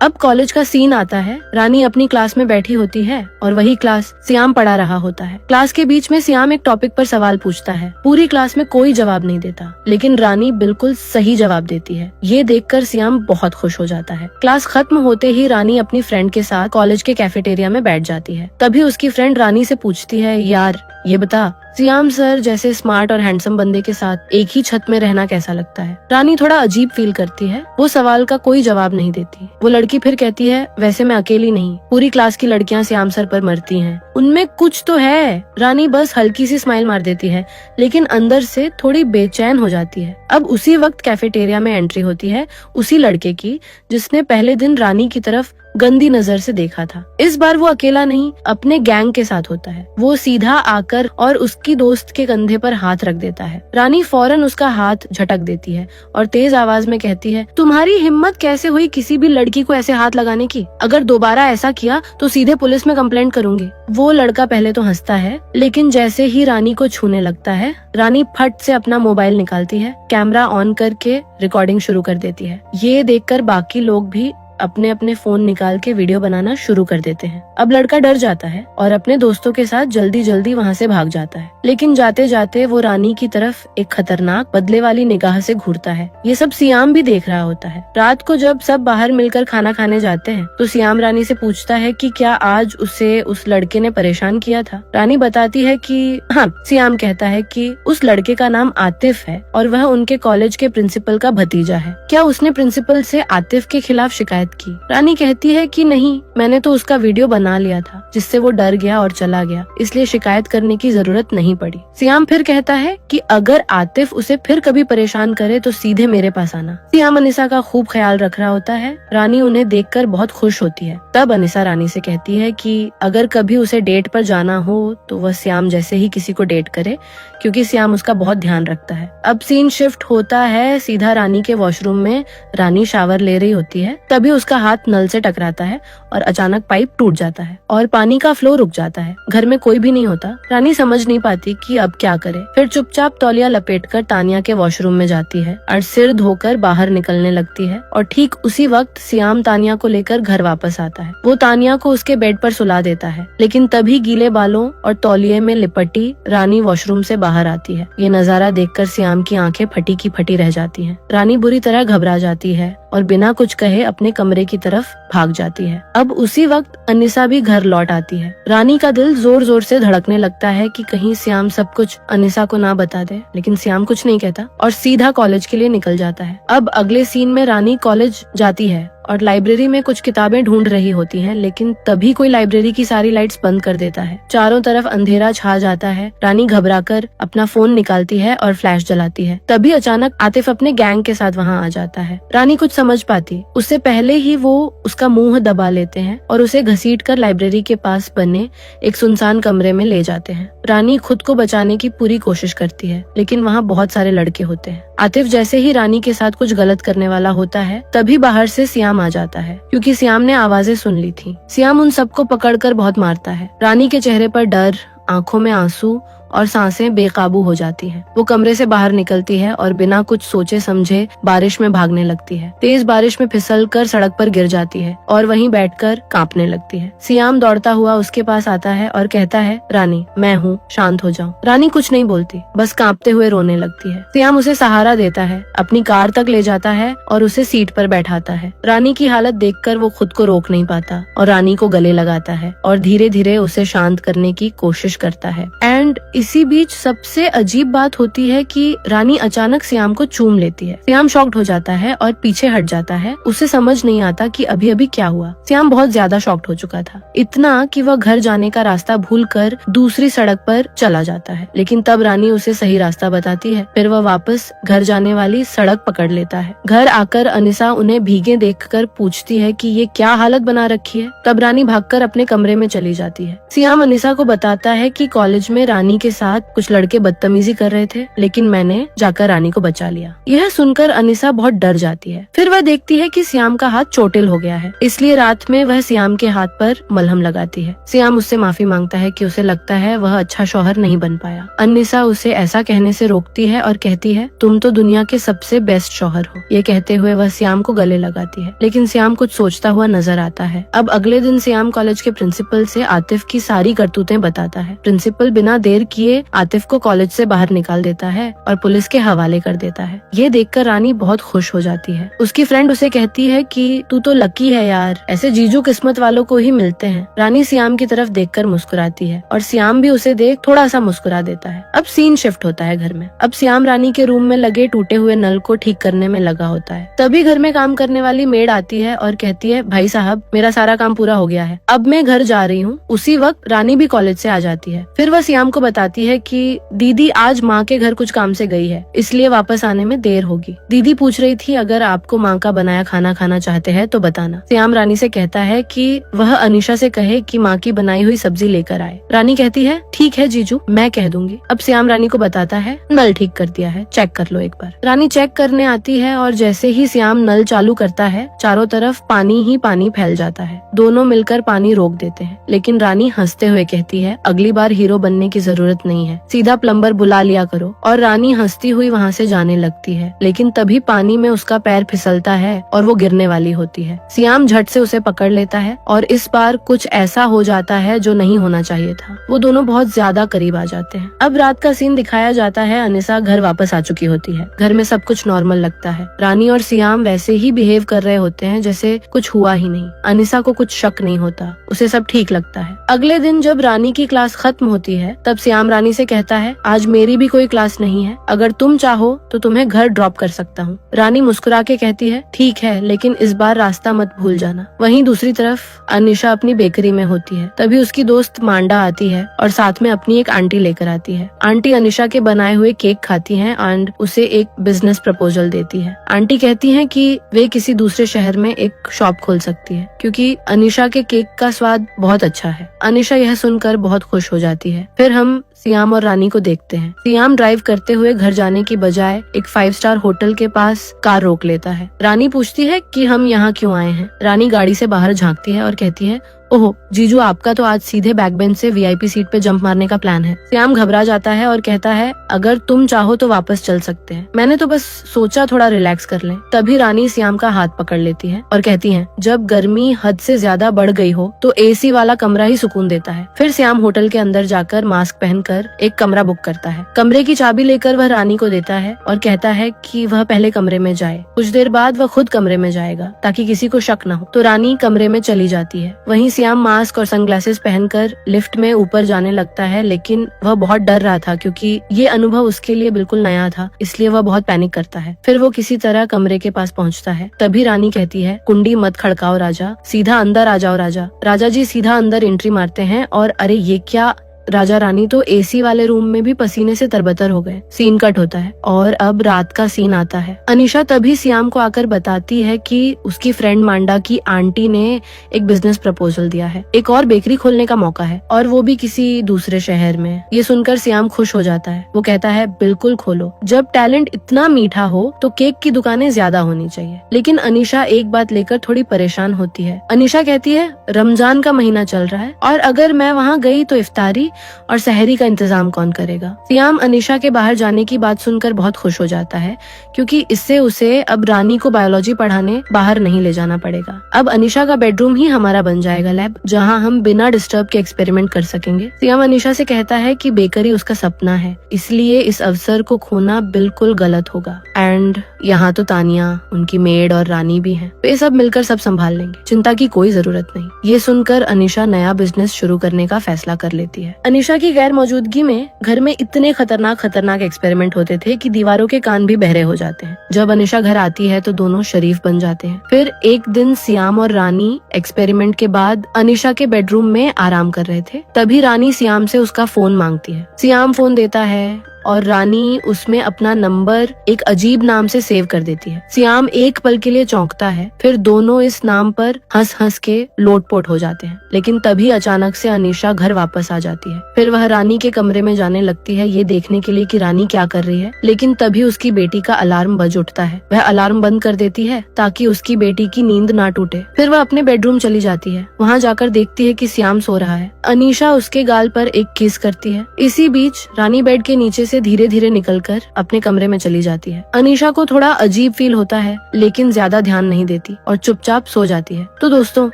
अब कॉलेज का सीन आता है। रानी अपनी क्लास में बैठी होती है और वही क्लास सियाम पढ़ा रहा होता है। क्लास के बीच में सियाम एक टॉपिक पर सवाल पूछता है। पूरी क्लास में कोई जवाब नहीं देता, लेकिन रानी बिल्कुल सही जवाब देती है। ये देखकर सियाम बहुत खुश हो जाता है। क्लास खत्म होते ही रानी अपनी फ्रेंड के साथ कॉलेज के कैफेटेरिया में बैठ जाती है। तभी उसकी फ्रेंड रानी से पूछती है, यार ये बता, सियाम सर जैसे स्मार्ट और हैंडसम बंदे के साथ एक ही छत में रहना कैसा लगता है। रानी थोड़ा अजीब फील करती है। वो सवाल का कोई जवाब नहीं देती। वो लड़की फिर कहती है, वैसे मैं अकेली नहीं, पूरी क्लास की लड़कियां सियाम सर पर मरती हैं। उनमें कुछ तो है। रानी बस हल्की सी स्माइल मार देती है, लेकिन अंदर से थोड़ी बेचैन हो जाती है। अब उसी वक्त कैफेटेरिया में एंट्री होती है उसी लड़के की जिसने पहले दिन रानी की तरफ गंदी नजर से देखा था। इस बार वो अकेला नहीं, अपने गैंग के साथ होता है। वो सीधा आकर और उसकी दोस्त के कंधे पर हाथ रख देता है। रानी फौरन उसका हाथ झटक देती है और तेज आवाज में कहती है, तुम्हारी हिम्मत कैसे हुई किसी भी लड़की को ऐसे हाथ लगाने की? अगर दोबारा ऐसा किया तो सीधे पुलिस में कंप्लेंट करूंगी। वो लड़का पहले तो हंसता है, लेकिन जैसे ही रानी को छूने लगता है, रानी फट से अपना मोबाइल निकालती है, कैमरा ऑन करके रिकॉर्डिंग शुरू कर देती है। ये देखकर बाकी लोग भी अपने अपने फोन निकाल के वीडियो बनाना शुरू कर देते हैं। अब लड़का डर जाता है और अपने दोस्तों के साथ जल्दी जल्दी वहाँ से भाग जाता है, लेकिन जाते जाते वो रानी की तरफ एक खतरनाक बदले वाली निगाह से घूरता है। ये सब सियाम भी देख रहा होता है। रात को जब सब बाहर मिलकर खाना खाने जाते हैं तो सियाम रानी से पूछता है कि क्या आज उसे उस लड़के ने परेशान किया था। रानी बताती है कि हाँ। सियाम कहता है कि उस लड़के का नाम आतिफ है और वह उनके कॉलेज के प्रिंसिपल का भतीजा है। क्या उसने प्रिंसिपल से आतिफ के खिलाफ शिकायत की? रानी कहती है कि नहीं, मैंने तो उसका वीडियो बना लिया था जिससे वो डर गया और चला गया, इसलिए शिकायत करने की जरूरत नहीं पड़ी। सियाम फिर कहता है कि अगर आतिफ उसे फिर कभी परेशान करे तो सीधे मेरे पास आना। सियाम अनिसा का खूब ख्याल रख रहा होता है। रानी उन्हें देखकर बहुत खुश होती है। तब अनिसा रानी से कहती है कि अगर कभी उसे डेट पर जाना हो तो वह सियाम जैसे ही किसी को डेट करे, क्योंकि सियाम उसका बहुत ध्यान रखता है। अब सीन शिफ्ट होता है सीधा रानी के वॉशरूम में। रानी शावर ले रही होती है, तभी उसका हाथ नल से टकराता है और अचानक पाइप टूट जाता है और पानी का फ्लो रुक जाता है। घर में कोई भी नहीं होता। रानी समझ नहीं पाती कि अब क्या करे। फिर चुपचाप तौलिया लपेटकर तानिया के वॉशरूम में जाती है और सिर धोकर बाहर निकलने लगती है। और ठीक उसी वक्त सियाम तानिया को लेकर घर वापस आता है। वो तानिया को उसके बेड पर सुला देता है, लेकिन तभी गीले बालों और तौलिये में लिपटी रानी वॉशरूम से बाहर आती है। ये नजारा देखकर सियाम की आंखें फटी की फटी रह जाती हैं। रानी बुरी तरह घबरा जाती है और बिना कुछ कहे अपने कमरे की तरफ भाग जाती है। अब उसी वक्त अनिसा भी घर लौट आती है। रानी का दिल जोर जोर से धड़कने लगता है कि कहीं सियाम सब कुछ अनिसा को ना बता दे, लेकिन सियाम कुछ नहीं कहता और सीधा कॉलेज के लिए निकल जाता है। अब अगले सीन में रानी कॉलेज जाती है और लाइब्रेरी में कुछ किताबें ढूंढ रही होती हैं, लेकिन तभी कोई लाइब्रेरी की सारी लाइट्स बंद कर देता है। चारों तरफ अंधेरा छा जाता है। रानी घबराकर अपना फोन निकालती है और फ्लैश जलाती है। तभी अचानक आतिफ अपने गैंग के साथ वहाँ आ जाता है। रानी कुछ समझ पाती उससे पहले ही वो उसका मुंह दबा लेते हैं और उसे घसीटकर लाइब्रेरी के पास बने एक सुनसान कमरे में ले जाते हैं। रानी खुद को बचाने की पूरी कोशिश करती है, लेकिन वहाँ बहुत सारे लड़के होते हैं। आतिफ जैसे ही रानी के साथ कुछ गलत करने वाला होता है, तभी बाहर से सियाम आ जाता है, क्योंकि सियाम ने आवाजें सुन ली थी। सियाम उन सबको पकड़कर बहुत मारता है। रानी के चेहरे पर डर, आंखों में आंसू और सांसें बेकाबू हो जाती हैं। वो कमरे से बाहर निकलती है और बिना कुछ सोचे समझे बारिश में भागने लगती है। तेज बारिश में फिसलकर सड़क पर गिर जाती है और वहीं बैठकर कांपने लगती है। सियाम दौड़ता हुआ उसके पास आता है और कहता है, रानी मैं हूँ, शांत हो जाओ। रानी कुछ नहीं बोलती, बस कांपते हुए रोने लगती है। सियाम उसे सहारा देता है, अपनी कार तक ले जाता है और उसे सीट पर बैठाता है। रानी की हालत देखकर वो खुद को रोक नहीं पाता और रानी को गले लगाता है और धीरे धीरे उसे शांत करने की कोशिश करता है। एंड इसी बीच सबसे अजीब बात होती है कि रानी अचानक सियाम को चूम लेती है। सियाम शॉक्ड हो जाता है और पीछे हट जाता है। उसे समझ नहीं आता कि अभी अभी क्या हुआ। सियाम बहुत ज्यादा शॉक्ड हो चुका था, इतना कि वह घर जाने का रास्ता भूलकर दूसरी सड़क पर चला जाता है। लेकिन तब रानी उसे सही रास्ता बताती है। फिर वह वापस घर जाने वाली सड़क पकड़ लेता है। घर आकर अनिसा उन्हें भीगे देखकर पूछती है कि ये क्या हालत बना रखी है। तब रानी भागकर अपने कमरे में चली जाती है। सियाम अनिसा को बताता है कि कॉलेज में रानी रानी के साथ कुछ लड़के बदतमीजी कर रहे थे, लेकिन मैंने जाकर रानी को बचा लिया। यह सुनकर अनिशा बहुत डर जाती है। फिर वह देखती है कि श्याम का हाथ चोटिल हो गया है, इसलिए रात में वह श्याम के हाथ पर मलहम लगाती है। श्याम उससे माफी मांगता है कि उसे लगता है वह अच्छा शौहर नहीं बन पाया। अनिशा उसे ऐसा कहने से रोकती है और कहती है, तुम तो दुनिया के सबसे बेस्ट शौहर हो। ये कहते हुए वह श्याम को गले लगाती है, लेकिन श्याम कुछ सोचता हुआ नजर आता है। अब अगले दिन श्याम कॉलेज के प्रिंसिपल से आतिफ की सारी करतूतें बताता है। प्रिंसिपल बिना देर किए आतिफ को कॉलेज से बाहर निकाल देता है और पुलिस के हवाले कर देता है। ये देखकर रानी बहुत खुश हो जाती है। उसकी फ्रेंड उसे कहती है कि तू तो लकी है यार, ऐसे जीजू किस्मत वालों को ही मिलते हैं। रानी श्याम की तरफ देखकर मुस्कुराती है और श्याम भी उसे देख थोड़ा सा मुस्कुरा देता है। अब सीन शिफ्ट होता है घर में। अब श्याम रानी के रूम में लगे टूटे हुए नल को ठीक करने में लगा होता है। तभी घर में काम करने वाली मेड आती है और कहती है, भाई साहब मेरा सारा काम पूरा हो गया है, अब मैं घर जा रही हूँ। उसी वक्त रानी भी कॉलेज से आ जाती है। फिर वह श्याम को बताती है कि दीदी आज माँ के घर कुछ काम से गई है, इसलिए वापस आने में देर होगी। दीदी पूछ रही थी अगर आपको माँ का बनाया खाना खाना चाहते हैं तो बताना। श्याम रानी से कहता है कि वह अनिशा से कहे कि माँ की बनाई हुई सब्जी लेकर आए। रानी कहती है, ठीक है जीजू, मैं कह दूंगी। अब श्याम रानी को बताता है, नल ठीक कर दिया है, चेक कर लो एक बार। रानी चेक करने आती है और जैसे ही श्याम नल चालू करता है, चारों तरफ पानी ही पानी फैल जाता है। दोनों मिलकर पानी रोक देते हैं, लेकिन रानी हंसते हुए कहती है, अगली बार हीरो बनने की जरूरत नहीं है, सीधा प्लम्बर बुला लिया करो। और रानी हंसती हुई वहाँ से जाने लगती है, लेकिन तभी पानी में उसका पैर फिसलता है और वो गिरने वाली होती है। श्याम झट से उसे पकड़ लेता है और इस बार कुछ ऐसा हो जाता है जो नहीं होना चाहिए था। वो दोनों बहुत ज्यादा करीब आ जाते हैं। अब रात का सीन दिखाया जाता है। अनिशा घर वापस आ चुकी होती है। घर में सब कुछ नॉर्मल लगता है। रानी और श्याम वैसे ही बिहेव कर रहे होते हैं जैसे कुछ हुआ ही नहीं। अनिशा को कुछ शक नहीं होता, उसे सब ठीक लगता है। अगले दिन जब रानी की क्लास खत्म होती है, तब श्याम रानी से कहता है, आज मेरी भी कोई क्लास नहीं है, अगर तुम चाहो तो तुम्हें घर ड्रॉप कर सकता हूँ। रानी मुस्कुरा के कहती है, ठीक है, लेकिन इस बार रास्ता मत भूल जाना। वहीं दूसरी तरफ अनिशा अपनी बेकरी में होती है। तभी उसकी दोस्त मांडा आती है और साथ में अपनी एक आंटी लेकर आती है। आंटी अनिशा के बनाए हुए केक खाती हैं एंड उसे एक बिजनेस प्रपोजल देती है। आंटी कहती हैं कि वे किसी दूसरे शहर में एक शॉप खोल सकती है क्योंकि अनिशा के केक का स्वाद बहुत अच्छा है। अनिशा यह सुनकर बहुत खुश हो जाती है। फिर हम श्याम और रानी को देखते हैं। श्याम ड्राइव करते हुए घर जाने की बजाय एक 5 स्टार होटल के पास कार रोक लेता है। रानी पूछती है कि हम यहाँ क्यों आए हैं। रानी गाड़ी से बाहर झांकती है और कहती है, ओह जीजू, आपका तो आज सीधे बैक बेंच से वीआईपी सीट पे जंप मारने का प्लान है। श्याम घबरा जाता है और कहता है, अगर तुम चाहो तो वापस चल सकते हैं, मैंने तो बस सोचा थोड़ा रिलैक्स कर लें। तभी रानी श्याम का हाथ पकड़ लेती है और कहती है, जब गर्मी हद से ज्यादा बढ़ गई हो तो एसी वाला कमरा ही सुकून देता है। फिर श्याम होटल के अंदर जाकर मास्क पहनकर एक कमरा बुक करता है। कमरे की चाबी लेकर वह रानी को देता है और कहता है कि वह पहले कमरे में जाए। कुछ देर बाद वह खुद कमरे में जाएगा ताकि किसी को शक न हो। तो रानी कमरे में चली जाती है। वहीं श्याम मास्क और सनग्लासेस पहनकर लिफ्ट में ऊपर जाने लगता है, लेकिन वह बहुत डर रहा था क्योंकि ये अनुभव उसके लिए बिल्कुल नया था, इसलिए वह बहुत पैनिक करता है। फिर वो किसी तरह कमरे के पास पहुंचता है। तभी रानी कहती है, कुंडी मत खड़काओ राजा, सीधा अंदर आ जाओ राजा। राजा जी सीधा अंदर एंट्री मारते हैं और अरे ये क्या, राजा रानी तो एसी वाले रूम में भी पसीने से तरबतर हो गए। सीन कट होता है और अब रात का सीन आता है। अनिशा तभी श्याम को आकर बताती है कि उसकी फ्रेंड मांडा की आंटी ने एक बिजनेस प्रपोजल दिया है, एक और बेकरी खोलने का मौका है और वो भी किसी दूसरे शहर में। ये सुनकर श्याम खुश हो जाता है। वो कहता है, बिल्कुल खोलो, जब टैलेंट इतना मीठा हो तो केक की दुकानें ज्यादा होनी चाहिए। लेकिन अनिशा एक बात लेकर थोड़ी परेशान होती है। अनिशा कहती है, रमजान का महीना चल रहा है और अगर मैं वहाँ गई तो इफ्तारी और सहरी का इंतजाम कौन करेगा। श्याम अनिशा के बाहर जाने की बात सुनकर बहुत खुश हो जाता है क्योंकि इससे उसे अब रानी को बायोलॉजी पढ़ाने बाहर नहीं ले जाना पड़ेगा। अब अनिशा का बेडरूम ही हमारा बन जाएगा लैब, जहां हम बिना डिस्टर्ब के एक्सपेरिमेंट कर सकेंगे। श्याम अनिशा से कहता है कि बेकरी उसका सपना है, इसलिए इस अवसर को खोना बिल्कुल गलत होगा। एंड यहाँ तो तानिया, उनकी मेड और रानी भी हैं, वे सब मिलकर सब संभाल लेंगे, चिंता की कोई जरूरत नहीं। ये सुनकर अनिशा नया बिजनेस शुरू करने का फैसला कर लेती है। अनिशा की गैर मौजूदगी में घर में इतने खतरनाक एक्सपेरिमेंट होते थे कि दीवारों के कान भी बहरे हो जाते हैं। जब अनिशा घर आती है तो दोनों शरीफ बन जाते हैं। फिर एक दिन श्याम और रानी एक्सपेरिमेंट के बाद अनिशा के बेडरूम में आराम कर रहे थे। तभी रानी श्याम से उसका फोन मांगती है। श्याम फोन देता है और रानी उसमें अपना नंबर एक अजीब नाम से सेव कर देती है। श्याम एक पल के लिए चौंकता है, फिर दोनों इस नाम पर हंस हंस के लोटपोट हो जाते हैं। लेकिन तभी अचानक से अनीशा घर वापस आ जाती है। फिर वह रानी के कमरे में जाने लगती है ये देखने के लिए कि रानी क्या कर रही है। लेकिन तभी उसकी बेटी का अलार्म बज उठता है। वह अलार्म बंद कर देती है ताकि उसकी बेटी की नींद ना टूटे। फिर वह अपने बेडरूम चली जाती है। वहाँ जाकर देखती है कि श्याम सो रहा है। अनीशा उसके गाल पर एक किस करती है। इसी बीच रानी बेड के नीचे से धीरे धीरे निकलकर अपने कमरे में चली जाती है। अनीशा को थोड़ा अजीब फील होता है, लेकिन ज्यादा ध्यान नहीं देती और चुपचाप सो जाती है। तो दोस्तों,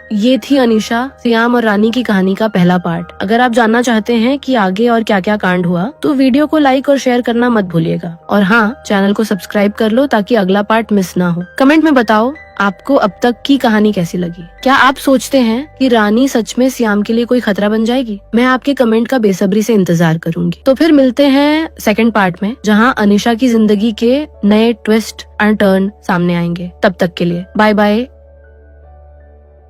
ये थी अनीशा, श्याम और रानी की कहानी का पहला पार्ट। अगर आप जानना चाहते हैं कि आगे और क्या क्या कांड हुआ तो वीडियो को लाइक और शेयर करना मत भूलिएगा। और हाँ, चैनल को सब्सक्राइब कर लो ताकि अगला पार्ट मिस ना हो। कमेंट में बताओ आपको अब तक की कहानी कैसी लगी। क्या आप सोचते हैं कि रानी सच में श्याम के लिए कोई खतरा बन जाएगी? मैं आपके कमेंट का बेसब्री से इंतजार करूंगी। तो फिर मिलते हैं सेकंड पार्ट में, जहां अनीशा की जिंदगी के नए ट्विस्ट एंड टर्न सामने आएंगे। तब तक के लिए बाय बाय।